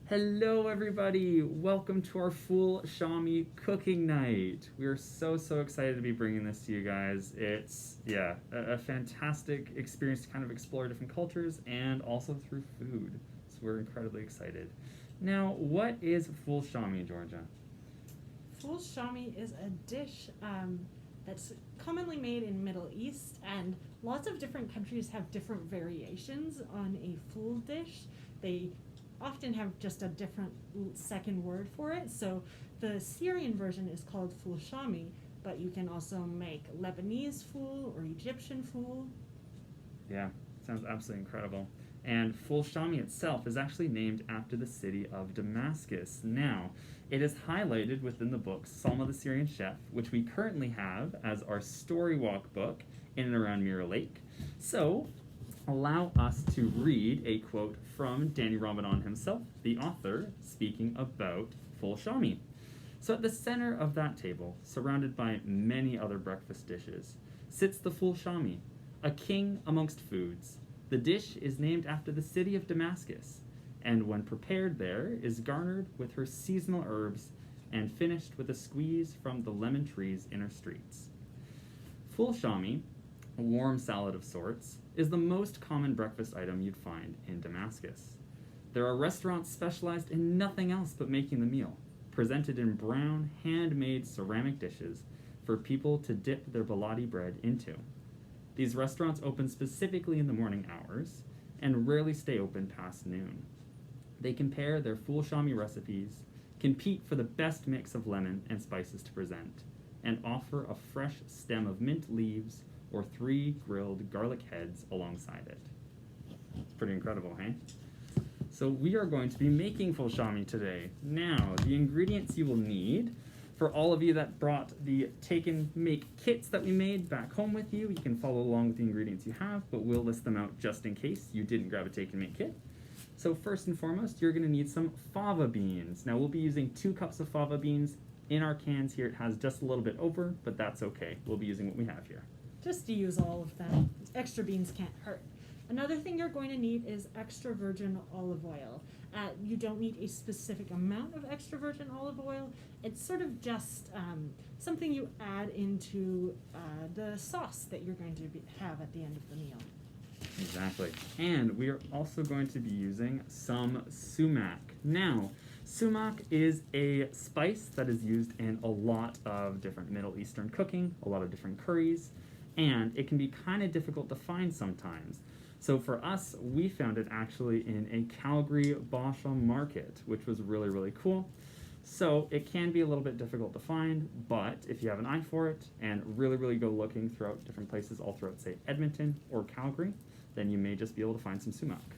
Hello everybody! Welcome to our full Shami cooking night. We are so excited to be bringing this to you guys. It's, a fantastic experience to kind of explore different cultures and also through food. So we're incredibly excited. Now, what is full Shami, Georgia? Full Shami is a dish that's commonly made in Middle East, and lots of different countries have different variations on a full dish. They often have just a different second word for it. So the Syrian version is called full Shami, but you can also make Lebanese full or Egyptian full. Yeah, sounds absolutely incredible. And full Shami itself is actually named after the city of Damascus. Now, it is highlighted within the book Salma the Syrian Chef, which we currently have as our story walk book in and around Mirror Lake. So, allow us to read a quote from Danny Ramadan himself, the author, speaking about full Shami. So at the center of that table, surrounded by many other breakfast dishes, sits the full Shami, a king amongst foods. The dish is named after the city of Damascus, and when prepared there, is garnered with her seasonal herbs and finished with a squeeze from the lemon trees in her streets. Full Shami, a warm salad of sorts, is the most common breakfast item you'd find in Damascus. There are restaurants specialized in nothing else but making the meal, presented in brown, handmade ceramic dishes for people to dip their baladi bread into. These restaurants open specifically in the morning hours and rarely stay open past noon. They compare their full Shami recipes, compete for the best mix of lemon and spices to present, and offer a fresh stem of mint leaves or 3 grilled garlic heads alongside it. It's pretty incredible, hey? So we are going to be making full Shami today. Now, the ingredients you will need, for all of you that brought the take and make kits that we made back home with you, you can follow along with the ingredients you have, but we'll list them out just in case you didn't grab a take and make kit. So first and foremost, you're gonna need some fava beans. Now we'll be using 2 cups of fava beans. In our cans here, it has just a little bit over, but that's okay. We'll be using what we have here. Just to use all of them. Extra beans can't hurt. Another thing you're going to need is extra virgin olive oil. You don't need a specific amount of extra virgin olive oil. It's sort of just something you add into the sauce that you're going to have at the end of the meal. Exactly. And we are also going to be using some sumac. Now, sumac is a spice that is used in a lot of different Middle Eastern cooking, a lot of different curries, and it can be kind of difficult to find sometimes. So for us, we found it actually in a Calgary Basha market, which was really cool. So it can be a little bit difficult to find, but if you have an eye for it and really go looking throughout different places all throughout, say, Edmonton or Calgary, then you may just be able to find some sumac.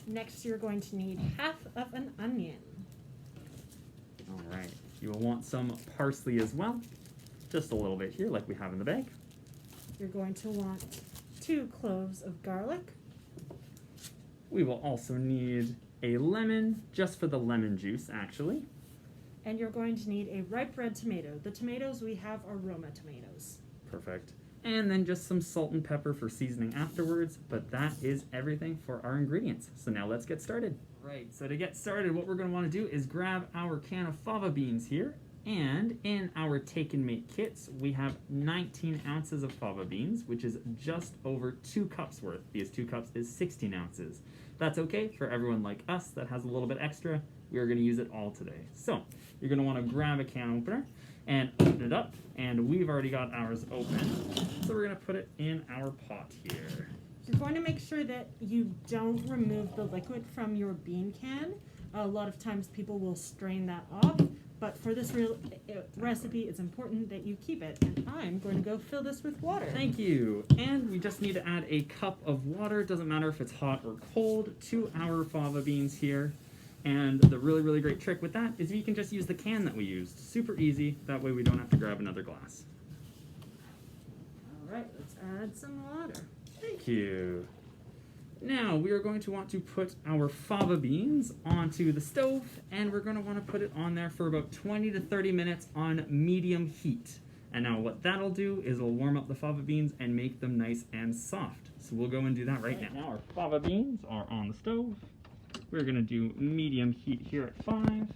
Next, you're going to need half of an onion. All right, you will want some parsley as well. Just a little bit here, like we have in the bag. You're going to want 2 cloves of garlic. We will also need a lemon, just for the lemon juice, actually. And you're going to need a ripe red tomato. The tomatoes we have are Roma tomatoes. Perfect. And then just some salt and pepper for seasoning afterwards, but that is everything for our ingredients. So now let's get started. Right, so to get started, what we're going to want to do is grab our can of fava beans here. And in our take and make kits, we have 19 ounces of fava beans, which is just over 2 cups worth, because 2 cups is 16 ounces. That's okay for everyone like us that has a little bit extra. We are going to use it all today. So you're going to want to grab a can opener and open it up, and we've already got ours open. So we're going to put it in our pot here. You're going to make sure that you don't remove the liquid from your bean can. A lot of times people will strain that off. But for this recipe, it's important that you keep it. And I'm going to go fill this with water. Thank you. And we just need to add a cup of water. It doesn't matter if it's hot or cold, to our fava beans here. And the really great trick with that is you can just use the can that we used. Super easy. That way we don't have to grab another glass. All right, let's add some water. Thank you. Now, we are going to want to put our fava beans onto the stove, and we're going to want to put it on there for about 20 to 30 minutes on medium heat. And now what that'll do is it'll warm up the fava beans and make them nice and soft. So we'll go and do that right now. Now our fava beans are on the stove. We're going to do medium heat here at 5.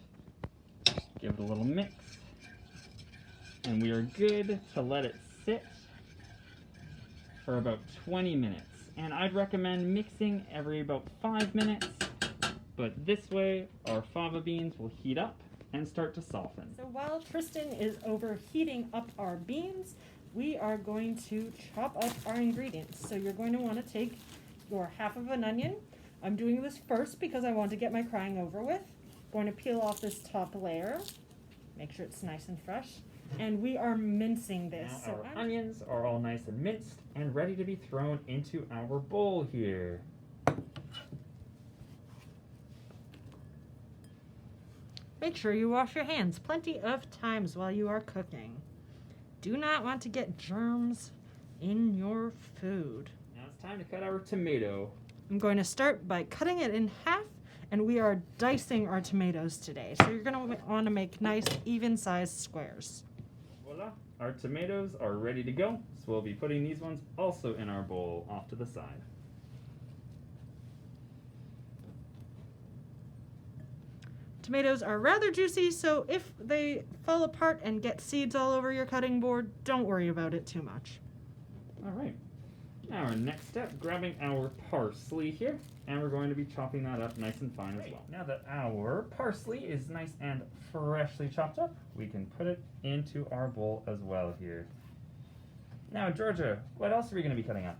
Give it a little mix. And we are good to let it sit for about 20 minutes. And I'd recommend mixing every about 5 minutes, but this way our fava beans will heat up and start to soften. So while Tristan is overheating up our beans, we are going to chop up our ingredients. So you're going to want to take your half of an onion. I'm doing this first because I want to get my crying over with. Going to peel off this top layer, make sure it's nice and fresh. And we are mincing this. Now our onions are all nice and minced and ready to be thrown into our bowl here. Make sure you wash your hands plenty of times while you are cooking. Do not want to get germs in your food. Now it's time to cut our tomato. I'm going to start by cutting it in half, and we are dicing our tomatoes today. So you're going to want to make nice, even-sized squares. Voila, our tomatoes are ready to go, so we'll be putting these ones also in our bowl off to the side. Tomatoes are rather juicy, so if they fall apart and get seeds all over your cutting board, don't worry about it too much. All right. Now our next step, grabbing our parsley here, and we're going to be chopping that up nice and fine as well. Now that our parsley is nice and freshly chopped up, we can put it into our bowl as well here. Now, Georgia, what else are we going to be cutting up?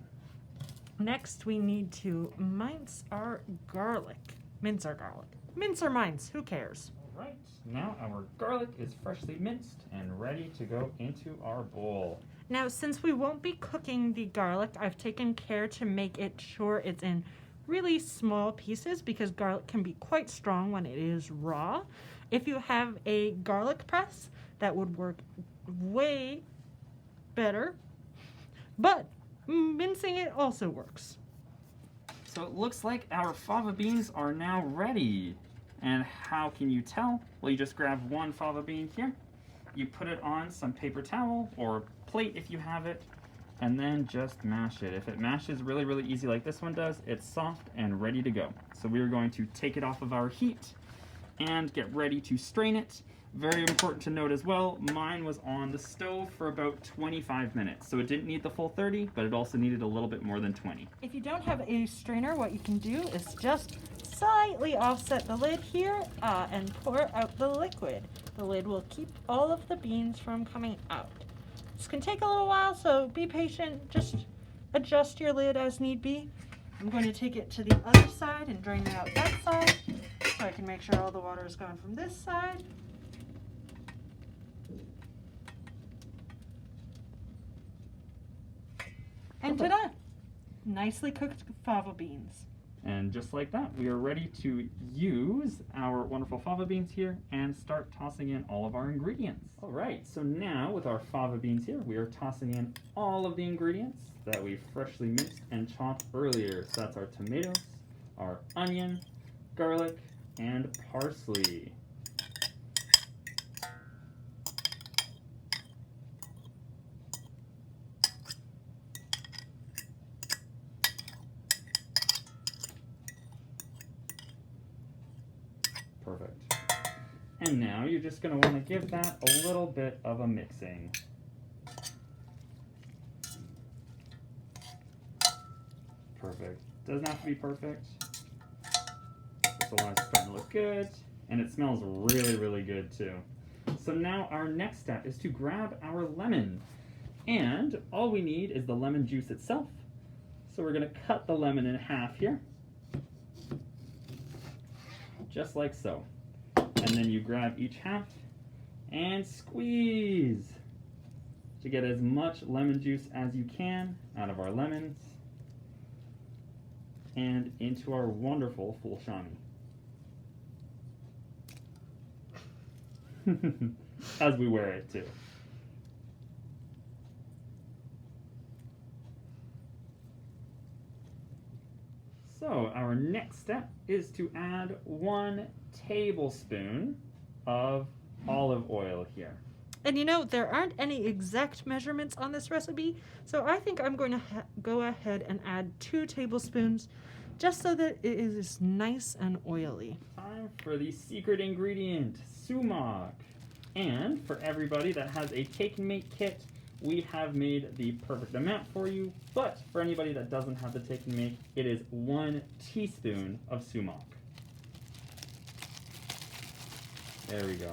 Next, we need to mince our garlic. Mince our garlic. Mince or mince, who cares? All right. Now our garlic is freshly minced and ready to go into our bowl. Now, since we won't be cooking the garlic, I've taken care to make it sure it's in really small pieces because garlic can be quite strong when it is raw. If you have a garlic press, that would work way better, but mincing it also works. So it looks like our fava beans are now ready. And how can you tell? Well, you just grab one fava bean here, you put it on some paper towel or plate if you have it, and then just mash it. If it mashes really, really easy like this one does, it's soft and ready to go. So we are going to take it off of our heat and get ready to strain it. Very important to note as well, mine was on the stove for about 25 minutes. So it didn't need the full 30, but it also needed a little bit more than 20. If you don't have a strainer, what you can do is just slightly offset the lid here and pour out the liquid. The lid will keep all of the beans from coming out. This can take a little while, so be patient. Just adjust your lid as need be. I'm going to take it to the other side and drain it out that side so I can make sure all the water is gone from this side. And ta-da! Nicely cooked fava beans. And just like that, we are ready to use our wonderful fava beans here and start tossing in all of our ingredients. All right, so now with our fava beans here, we are tossing in all of the ingredients that we freshly minced and chopped earlier. So that's our tomatoes, our onion, garlic, and parsley. Perfect. And now you're just going to want to give that a little bit of a mixing. Perfect. Doesn't have to be perfect. This one is starting to look good, and it smells really, really good too. So now our next step is to grab our lemon. And all we need is the lemon juice itself. So we're going to cut the lemon in half here. Just like so. And then you grab each half and squeeze to get as much lemon juice as you can out of our lemons and into our wonderful full Shami. As we wear it too. So our next step is to add 1 tablespoon of olive oil here. And you know, there aren't any exact measurements on this recipe, so I think I'm going to go ahead and add 2 tablespoons just so that it is nice and oily. Time for the secret ingredient, sumac. And for everybody that has a take and make kit, we have made the perfect amount for you. But for anybody that doesn't have the take and make, it is 1 teaspoon of sumac. There we go.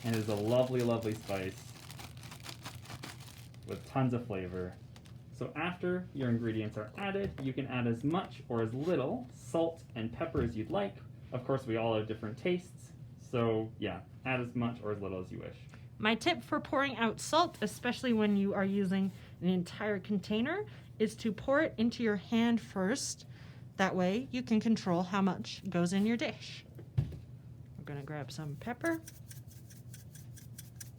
And it is a lovely, lovely spice with tons of flavor. So after your ingredients are added, you can add as much or as little salt and pepper as you'd like. Of course, we all have different tastes. So yeah, add as much or as little as you wish. My tip for pouring out salt, especially when you are using an entire container, is to pour it into your hand first. That way you can control how much goes in your dish. We're going to grab some pepper.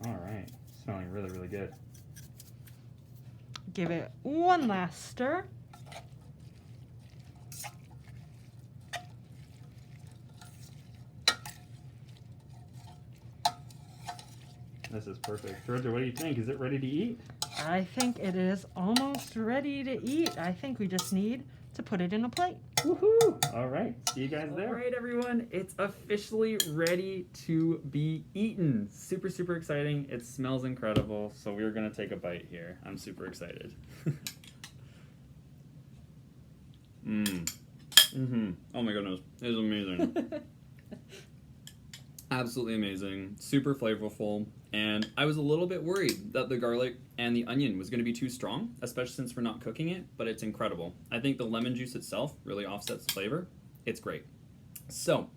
All right, smelling really, really good. Give it one last stir. This is perfect. Georgia, what do you think? Is it ready to eat? I think it is almost ready to eat. I think we just need to put it in a plate. Woohoo! All right, see you guys there. All right, everyone, it's officially ready to be eaten. Super, super exciting. It smells incredible, so we're gonna take a bite here. I'm super excited. Oh my goodness, it is amazing. Absolutely amazing, super flavorful, and I was a little bit worried that the garlic and the onion was going to be too strong, especially since we're not cooking it, but it's incredible. I think the lemon juice itself really offsets the flavor. It's great. So,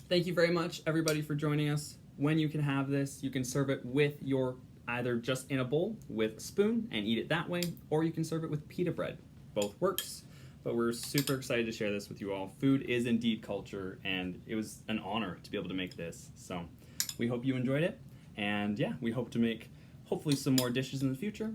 thank you very much, everybody, for joining us. When you can have this, you can serve it with your, either just in a bowl with a spoon and eat it that way, or you can serve it with pita bread. Both works. But we're super excited to share this with you all. Food is indeed culture, and it was an honor to be able to make this. So we hope you enjoyed it, and yeah, we hope to make hopefully some more dishes in the future.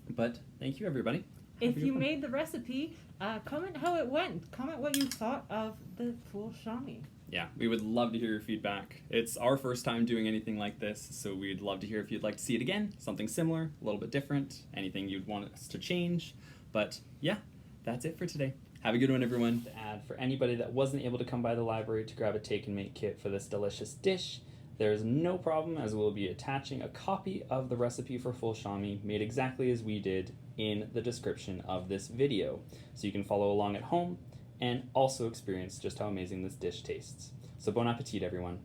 But thank you, everybody. If you made the recipe, comment how it went. Comment what you thought of the full Shami. Yeah, we would love to hear your feedback. It's our first time doing anything like this, so we'd love to hear if you'd like to see it again, something similar, a little bit different, anything you'd want us to change. But yeah, that's it for today. Have a good one, everyone. To add, for anybody that wasn't able to come by the library to grab a take and make kit for this delicious dish, there's no problem, as we'll be attaching a copy of the recipe for full Shami made exactly as we did in the description of this video. So you can follow along at home and also experience just how amazing this dish tastes. So bon appetit, everyone.